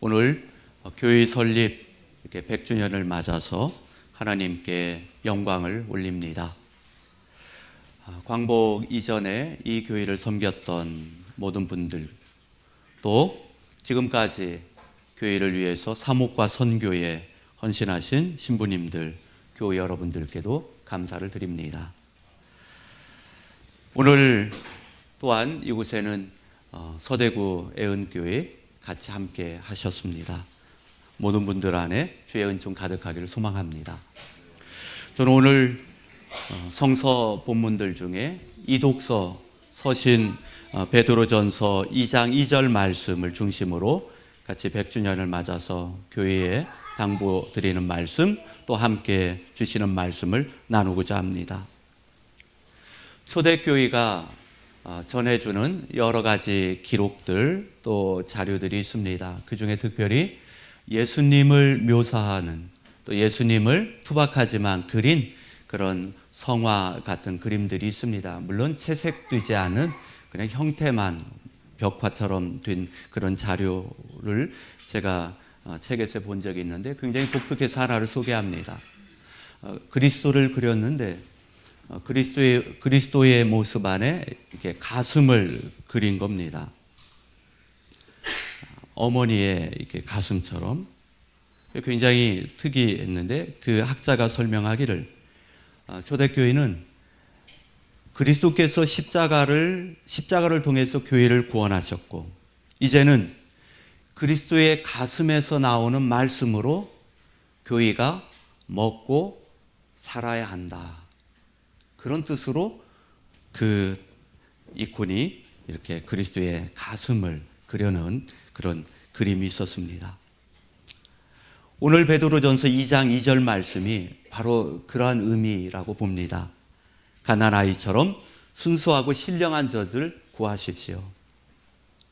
오늘 교회 설립 이렇게 100주년을 맞아서 하나님께 영광을 올립니다. 광복 이전에 이 교회를 섬겼던 모든 분들, 또 지금까지 교회를 위해서 사목과 선교에 헌신하신 신부님들, 교회 여러분들께도 감사를 드립니다. 오늘 또한 이곳에는 서대구 애은교회 같이 함께 하셨습니다. 모든 분들 안에 주의 은총 가득하기를 소망합니다. 저는 오늘 성서 본문들 중에 이독서 서신 베드로전서 2장 2절 말씀을 중심으로 같이 100주년을 맞아서 교회에 당부드리는 말씀, 또 함께 주시는 말씀을 나누고자 합니다. 초대교회가 전해주는 여러 가지 기록들 또 자료들이 있습니다. 그 중에 특별히 예수님을 묘사하는, 또 예수님을 투박하지만 그린 그런 성화 같은 그림들이 있습니다. 물론 채색되지 않은 그냥 형태만 벽화처럼 된 그런 자료를 제가 책에서 본 적이 있는데 굉장히 독특해서 하나를 소개합니다. 그리스도를 그렸는데 그리스도의 모습 안에 이렇게 가슴을 그린 겁니다. 어머니의 이렇게 가슴처럼 굉장히 특이했는데 그 학자가 설명하기를 초대교회는 그리스도께서 십자가를 통해서 교회를 구원하셨고 이제는 그리스도의 가슴에서 나오는 말씀으로 교회가 먹고 살아야 한다. 그런 뜻으로 그 이콘이 이렇게 그리스도의 가슴을 그려놓은 그런 그림이 있었습니다. 오늘 베드로전서 2장 2절 말씀이 바로 그러한 의미라고 봅니다. 가난아이처럼 순수하고 신령한 젖을 구하십시오.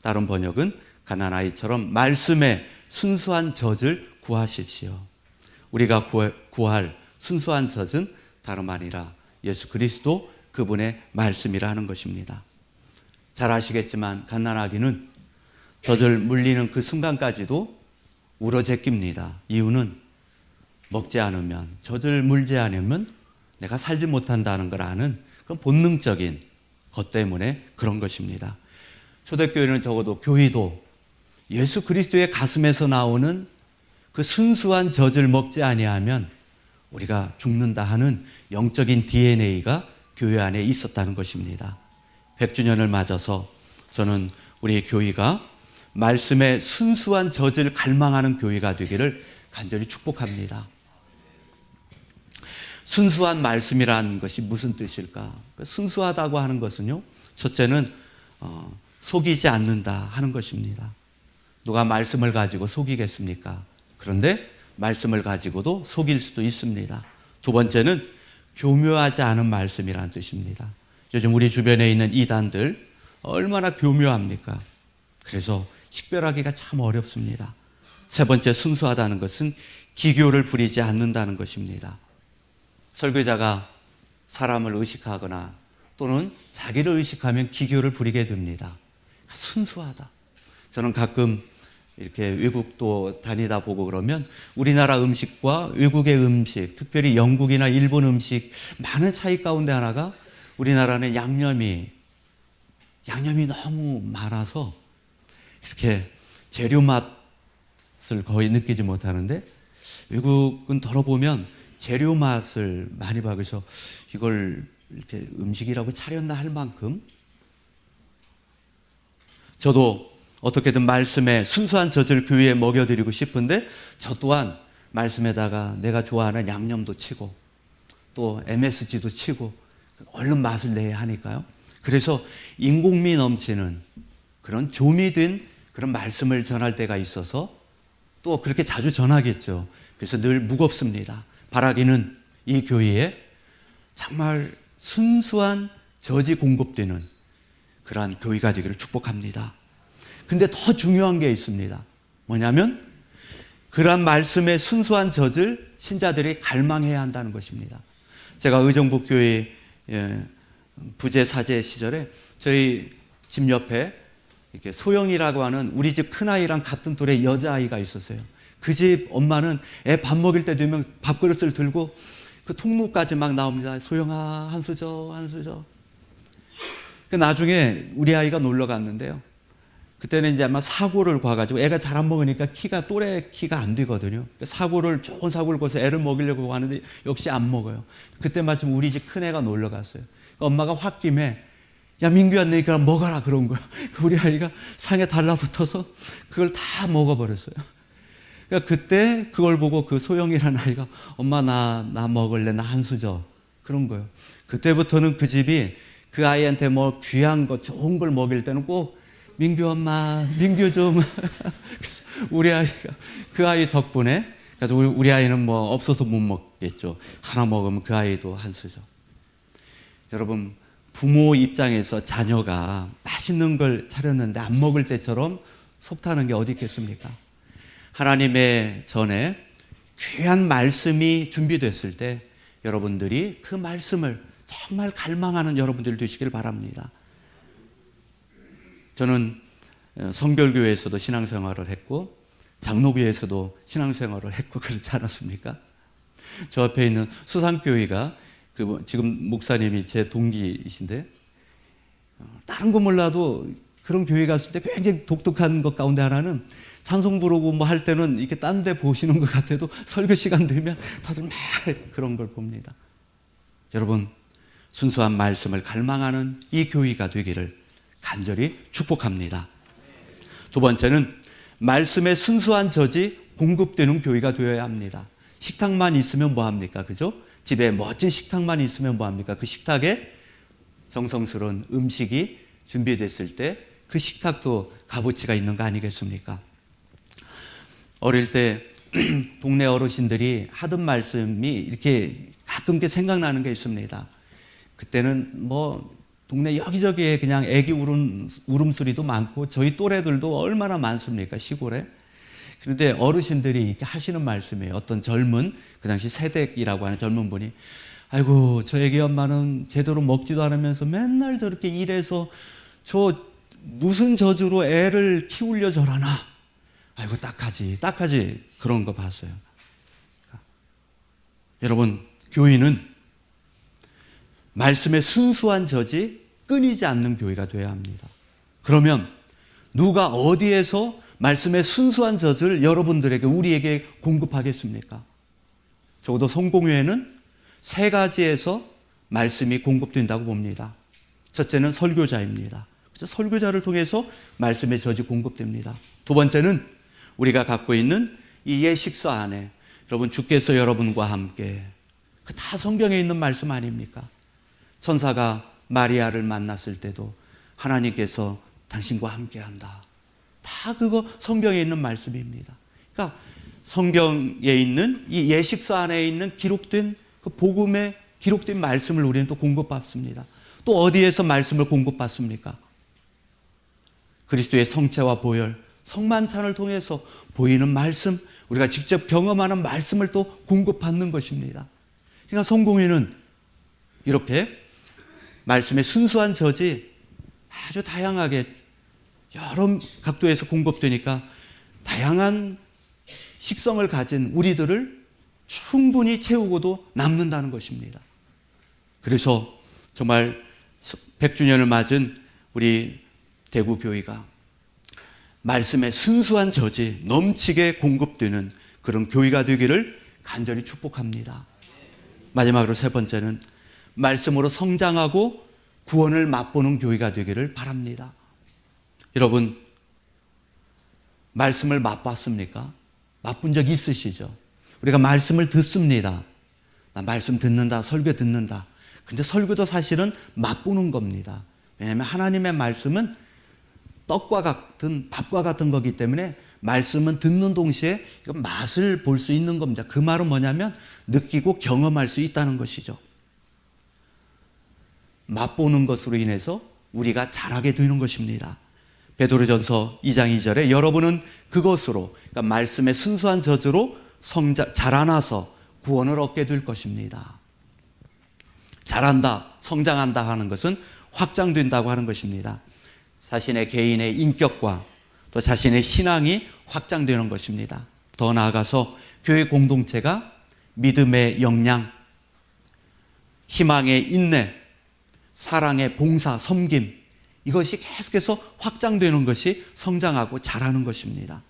다른 번역은 가난아이처럼 말씀의 순수한 젖을 구하십시오. 우리가 구할 순수한 젖은 다름 아니라 예수 그리스도 그분의 말씀이라 하는 것입니다. 잘 아시겠지만 갓난아기는 젖을 물리는 그 순간까지도 울어제낍니다. 이유는 먹지 않으면, 젖을 물지 않으면 내가 살지 못한다는 걸 아는 그런 본능적인 것 때문에 그런 것입니다. 초대교회는 적어도 교회도 예수 그리스도의 가슴에서 나오는 그 순수한 젖을 먹지 아니하면 우리가 죽는다 하는 영적인 DNA가 교회 안에 있었다는 것입니다. 100주년을 맞아서 저는 우리 교회가 말씀의 순수한 젖을 갈망하는 교회가 되기를 간절히 축복합니다. 순수한 말씀이라는 것이 무슨 뜻일까? 순수하다고 하는 것은요, 첫째는 속이지 않는다 하는 것입니다. 누가 말씀을 가지고 속이겠습니까? 그런데 말씀을 가지고도 속일 수도 있습니다. 두 번째는 교묘하지 않은 말씀이라는 뜻입니다. 요즘 우리 주변에 있는 이단들 얼마나 교묘합니까? 그래서 식별하기가 참 어렵습니다. 세 번째, 순수하다는 것은 기교를 부리지 않는다는 것입니다. 설교자가 사람을 의식하거나 또는 자기를 의식하면 기교를 부리게 됩니다. 순수하다. 저는 가끔 이렇게 외국도 다니다 보고 그러면 우리나라 음식과 외국의 음식, 특별히 영국이나 일본 음식 많은 차이 가운데 하나가 우리나라는 양념이 너무 많아서 이렇게 재료 맛을 거의 느끼지 못하는데 외국은 덜어보면 재료 맛을 많이 봐. 그래서 이걸 이렇게 음식이라고 차렸나 할 만큼 저도 어떻게든 말씀에 순수한 젖을 교회에 먹여드리고 싶은데 저 또한 말씀에다가 내가 좋아하는 양념도 치고 또 MSG도 치고 얼른 맛을 내야 하니까요. 그래서 인공미 넘치는 그런 조미된 그런 말씀을 전할 때가 있어서 또 그렇게 자주 전하겠죠. 그래서 늘 무겁습니다. 바라기는 이 교회에 정말 순수한 젖이 공급되는 그러한 교회가 되기를 축복합니다. 근데 더 중요한 게 있습니다. 뭐냐면 그러한 말씀의 순수한 젖을 신자들이 갈망해야 한다는 것입니다. 제가 의정부교회 부재 사제 시절에 저희 집 옆에 이렇게 소영이라고 하는 우리 집 큰아이랑 같은 또래 여자아이가 있었어요. 그 집 엄마는 애 밥 먹일 때 되면 밥그릇을 들고 그 통로까지 막 나옵니다. 소영아, 한수 줘, 한수 줘. 나중에 우리 아이가 놀러 갔는데요. 그때는 이제 아마 사고를 과가지고 애가 잘 안 먹으니까 키가 또래 키가 안 되거든요. 좋은 사고를 거서 애를 먹이려고 하는데 역시 안 먹어요. 그때 마침 우리 집 큰애가 놀러 갔어요. 엄마가 홧김에 야, 민규야, 너희가 먹어라 그런 거야. 우리 아이가 상에 달라붙어서 그걸 다 먹어버렸어요. 그러니까 그때 그걸 보고 그 소영이라는 아이가 엄마 나 먹을래, 나 한수 줘. 그런 거예요. 그때부터는 그 집이 그 아이한테 뭐 귀한 거, 좋은 걸 먹일 때는 꼭 민규 엄마, 민규 좀. 그래서 우리 아이가 그 아이 덕분에, 그래서 우리 아이는 뭐 없어서 못 먹겠죠. 하나 먹으면 그 아이도 한수죠. 여러분, 부모 입장에서 자녀가 맛있는 걸 차렸는데 안 먹을 때처럼 속 타는 게 어디 있겠습니까? 하나님의 전에 귀한 말씀이 준비됐을 때 여러분들이 그 말씀을 정말 갈망하는 여러분들 되시길 바랍니다. 저는 성결교회에서도 신앙생활을 했고 장로교회에서도 신앙생활을 했고 그렇지 않았습니까? 저 앞에 있는 수산교회가 지금 목사님이 제 동기이신데 다른 거 몰라도 그런 교회 갔을 때 굉장히 독특한 것 가운데 하나는 찬송 부르고 뭐 할 때는 이렇게 딴 데 보시는 것 같아도 설교 시간 되면 다들 막 그런 걸 봅니다. 여러분, 순수한 말씀을 갈망하는 이 교회가 되기를 간절히 축복합니다. 두 번째는 말씀의 순수한 젖이 공급되는 교회가 되어야 합니다. 식탁만 있으면 뭐합니까? 그죠? 집에 멋진 식탁만 있으면 뭐합니까? 그 식탁에 정성스러운 음식이 준비됐을 때 그 식탁도 값어치가 있는 거 아니겠습니까? 어릴 때 동네 어르신들이 하던 말씀이 이렇게 가끔 생각나는 게 있습니다. 그때는 뭐 동네 여기저기에 그냥 애기 울음소리도 많고 저희 또래들도 얼마나 많습니까? 시골에. 그런데 어르신들이 이렇게 하시는 말씀이에요. 어떤 젊은 그 당시 세댁이라고 하는 젊은 분이 아이고 저 애기 엄마는 제대로 먹지도 않으면서 맨날 저렇게 일해서 저 무슨 저주로 애를 키우려 저러나. 아이고 딱하지 그런 거 봤어요. 여러분, 교회는 말씀의 순수한 젖이 끊이지 않는 교회가 되어야 합니다. 그러면 누가 어디에서 말씀의 순수한 젖을 여러분들에게 우리에게 공급하겠습니까? 적어도 성공회에는 세 가지에서 말씀이 공급된다고 봅니다. 첫째는 설교자입니다. 설교자를 통해서 말씀의 젖이 공급됩니다. 두 번째는 우리가 갖고 있는 이 예식서 안에 여러분 주께서 여러분과 함께 그 다 성경에 있는 말씀 아닙니까? 천사가 마리아를 만났을 때도 하나님께서 당신과 함께한다. 다 그거 성경에 있는 말씀입니다. 그러니까 성경에 있는 이 예식서 안에 있는 기록된 그 복음에 기록된 말씀을 우리는 또 공급받습니다. 또 어디에서 말씀을 공급받습니까? 그리스도의 성체와 보혈, 성만찬을 통해서 보이는 말씀, 우리가 직접 경험하는 말씀을 또 공급받는 것입니다. 그러니까 성공회는 이렇게 말씀의 순수한 젖이 아주 다양하게 여러 각도에서 공급되니까 다양한 식성을 가진 우리들을 충분히 채우고도 남는다는 것입니다. 그래서 정말 100주년을 맞은 우리 대구교회가 말씀의 순수한 젖이 넘치게 공급되는 그런 교회가 되기를 간절히 축복합니다. 마지막으로 세 번째는 말씀으로 성장하고 구원을 맛보는 교회가 되기를 바랍니다. 여러분, 말씀을 맛봤습니까? 맛본 적 있으시죠? 우리가 말씀을 듣습니다. 나 말씀 듣는다, 설교 듣는다. 근데 설교도 사실은 맛보는 겁니다. 왜냐하면 하나님의 말씀은 떡과 같은 밥과 같은 거기 때문에 말씀은 듣는 동시에 맛을 볼 수 있는 겁니다. 그 말은 뭐냐면 느끼고 경험할 수 있다는 것이죠. 맛보는 것으로 인해서 우리가 자라게 되는 것입니다. 베드로전서 2장 2절에 여러분은 그것으로 그러니까 말씀의 순수한 젖으로 자라나서 구원을 얻게 될 것입니다. 자란다, 성장한다 하는 것은 확장된다고 하는 것입니다. 자신의 개인의 인격과 또 자신의 신앙이 확장되는 것입니다. 더 나아가서 교회 공동체가 믿음의 역량, 희망의 인내, 사랑의 봉사, 섬김, 이것이 계속해서 확장되는 것이 성장하고 자라는 것입니다.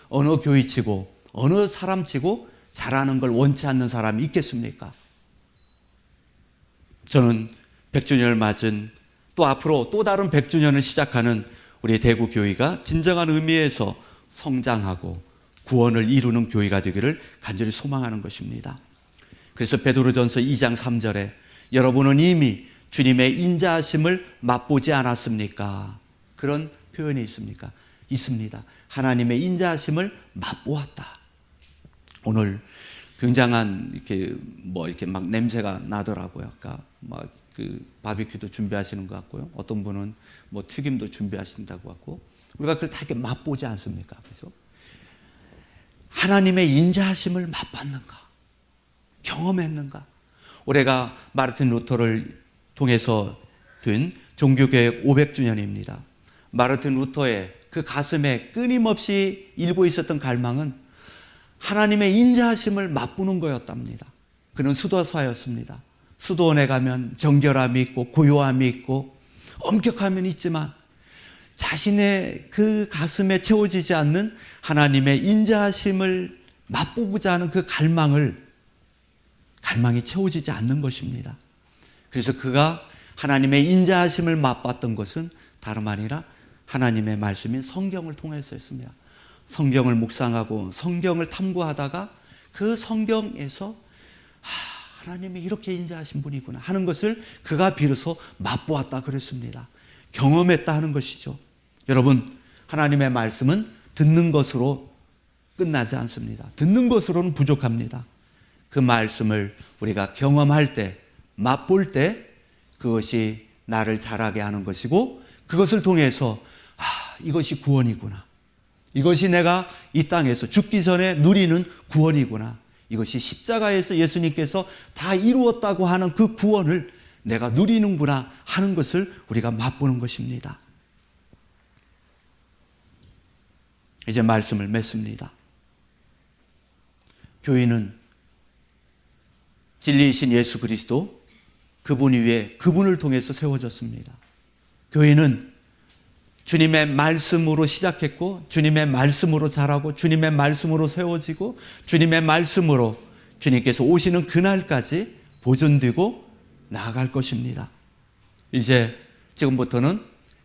어느 교회치고 어느 사람치고 잘하는 걸 원치 않는 사람이 있겠습니까? 저는 100주년을 맞은 또 앞으로 또 다른 100주년을 시작하는 우리 대구교회가 진정한 의미에서 성장하고 구원을 이루는 교회가 되기를 간절히 소망하는 것입니다. 그래서 베드로전서 2장 3절에 여러분은 이미 주님의 인자하심을 맛보지 않았습니까? 그런 표현이 있습니까? 있습니다. 하나님의 인자하심을 맛보았다. 오늘 굉장한 이렇게 막 냄새가 나더라고요. 그러니까 막 그 바비큐도 준비하시는 것 같고요. 어떤 분은 뭐 튀김도 준비하신다고 하고 우리가 그걸 다 이렇게 맛보지 않습니까? 그래서 하나님의 인자하심을 맛봤는가? 경험했는가? 올해가 마르틴 루터를 통해서 된 종교개혁 500주년입니다. 마르틴 루터의 그 가슴에 끊임없이 일고 있었던 갈망은 하나님의 인자하심을 맛보는 거였답니다. 그는 수도사였습니다. 수도원에 가면 정결함이 있고 고요함이 있고 엄격함은 있지만 자신의 그 가슴에 채워지지 않는 하나님의 인자하심을 맛보고자 하는 그 갈망이 채워지지 않는 것입니다. 그래서 그가 하나님의 인자하심을 맛봤던 것은 다름 아니라 하나님의 말씀인 성경을 통해서였습니다. 성경을 묵상하고 성경을 탐구하다가 그 성경에서 하나님이 이렇게 인자하신 분이구나 하는 것을 그가 비로소 맛보았다 그랬습니다. 경험했다 하는 것이죠. 여러분, 하나님의 말씀은 듣는 것으로 끝나지 않습니다. 듣는 것으로는 부족합니다. 그 말씀을 우리가 경험할 때, 맛볼 때 그것이 나를 자라게 하는 것이고 그것을 통해서 이것이 구원이구나. 이것이 내가 이 땅에서 죽기 전에 누리는 구원이구나. 이것이 십자가에서 예수님께서 다 이루었다고 하는 그 구원을 내가 누리는구나 하는 것을 우리가 맛보는 것입니다. 이제 말씀을 맺습니다. 교회는 진리이신 예수 그리스도 그분 위에 그분을 통해서 세워졌습니다. 교회는 주님의 말씀으로 시작했고 주님의 말씀으로 자라고 주님의 말씀으로 세워지고 주님의 말씀으로 주님께서 오시는 그날까지 보존되고 나아갈 것입니다. 이제 지금부터는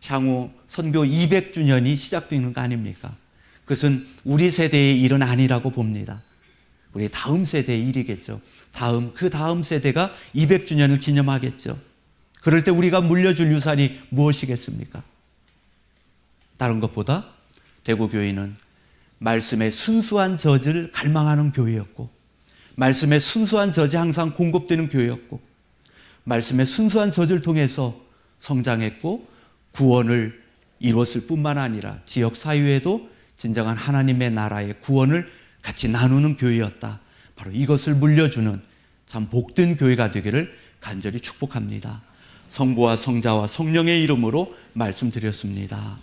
향후 선교 200주년이 시작되는 거 아닙니까? 그것은 우리 세대의 일은 아니라고 봅니다. 우리 다음 세대의 일이겠죠. 그 다음 세대가 200주년을 기념하겠죠. 그럴 때 우리가 물려줄 유산이 무엇이겠습니까? 다른 것보다 대구교회는 말씀의 순수한 젖을 갈망하는 교회였고 말씀의 순수한 젖이 항상 공급되는 교회였고 말씀의 순수한 젖을 통해서 성장했고 구원을 이루었을 뿐만 아니라 지역 사회에도 진정한 하나님의 나라의 구원을 같이 나누는 교회였다. 바로 이것을 물려주는 참 복된 교회가 되기를 간절히 축복합니다. 성부와 성자와 성령의 이름으로 말씀드렸습니다.